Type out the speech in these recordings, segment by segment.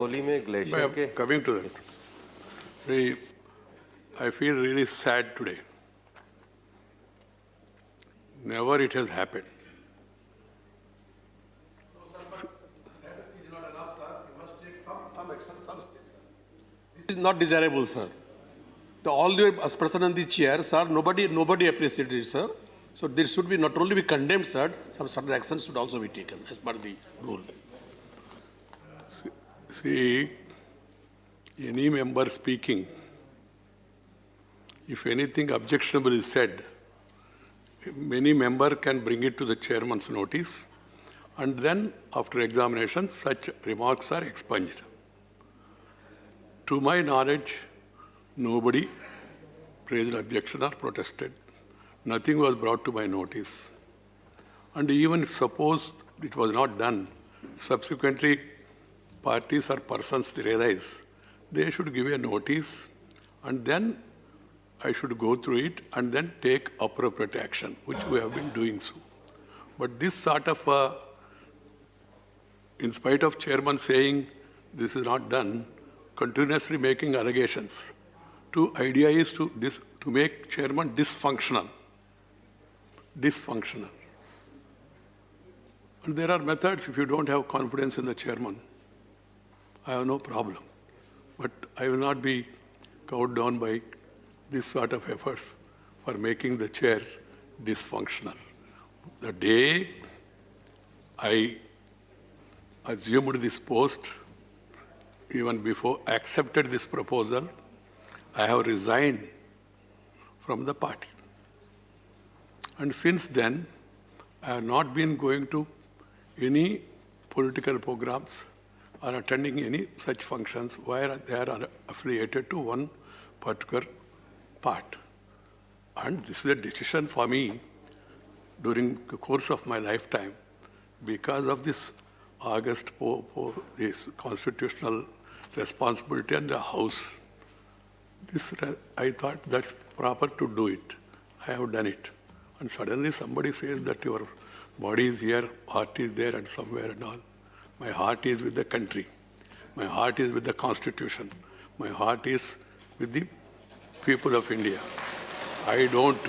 होली में ग्लेशियर के Coming to this, see, I feel really sad today. Never it has happened. No, sir, but that is not enough, sir. You must take some action, some steps. This is not desirable, sir. All the as person on the chair, sir, nobody appreciated it, sir. So there should be not only be condemned, sir, some certain actions should also be taken as per the rule. See, any member speaking, if anything objectionable is said, many member can bring it to the chairman's notice, and then after examination, such remarks are expunged. To my knowledge, nobody raised objection or protested. Nothing was brought to my notice. And even if suppose it was not done, subsequently parties or persons realize, they should give a notice, and then I should go through it and then take appropriate action, which we have been doing so. But this sort of, in spite of chairman saying this is not done, continuously making allegations. The idea is to make chairman dysfunctional. And there are methods. If you don't have confidence in the chairman, I have no problem. But I will not be cowed down by this sort of efforts for making the chair dysfunctional. The day I assumed this post, even before I accepted this proposal, I have resigned from the party. And since then, I have not been going to any political programs or attending any such functions where they are affiliated to one particular part. And this is a decision for me during the course of my lifetime because of this this constitutional responsibility and the House. I thought that's proper to do it. I have done it. And suddenly somebody says that your body is here, heart is there and somewhere and all. My heart is with the country. My heart is with the Constitution. My heart is with the people of India. I don't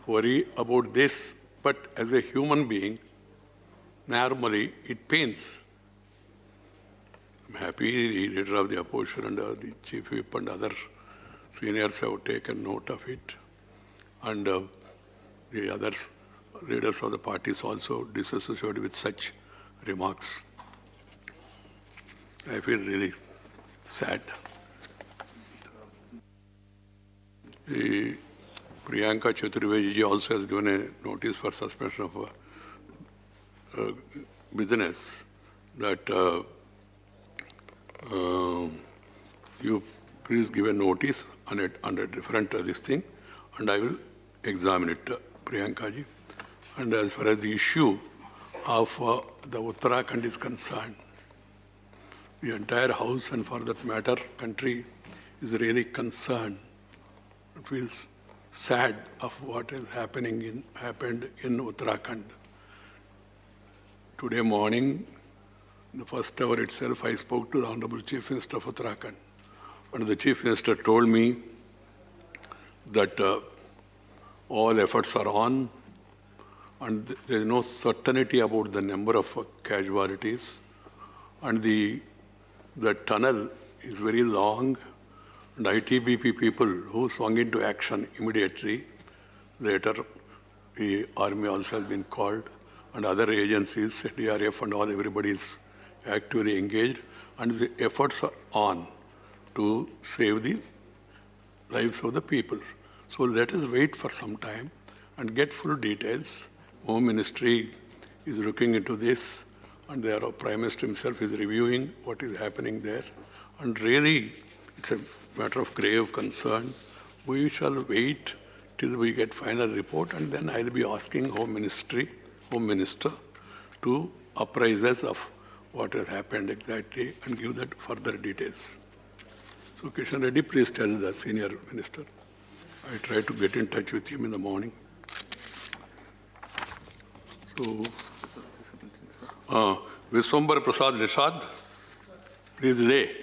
worry about this, but as a human being, normally it pains. I'm happy the leader of the opposition and the chief whip and other seniors have taken note of it. And the other leaders of the parties also disassociated with such remarks. I feel really sad. Priyanka Chaturvedi also has given a notice for suspension of business that you please give a notice on it under different this thing, and I will examine it, Priyanka ji. And as far as the issue of the Uttarakhand is concerned, the entire House and for that matter country is really concerned. It feels sad of what is happened in Uttarakhand. Today morning, in the first hour itself, I spoke to the Honorable Chief Minister of Uttarakhand. And the Chief Minister told me that all efforts are on and there is no certainty about the number of casualties. And the tunnel is very long, and ITBP people who swung into action immediately, later the army also has been called, and other agencies, DRF and all, everybody is actively engaged, and the efforts are on to save the lives of the people. So let us wait for some time and get full details. Home Ministry is looking into this, and their Prime Minister himself is reviewing what is happening there. And really, it's a matter of grave concern. We shall wait till we get final report, and then I'll be asking Home Minister to apprise us of what has happened exactly and give that further details. So Kishan Reddy, please tell the senior minister. I tried to get in touch with him in the morning. So Viswambar Prasad Nishad, please lay.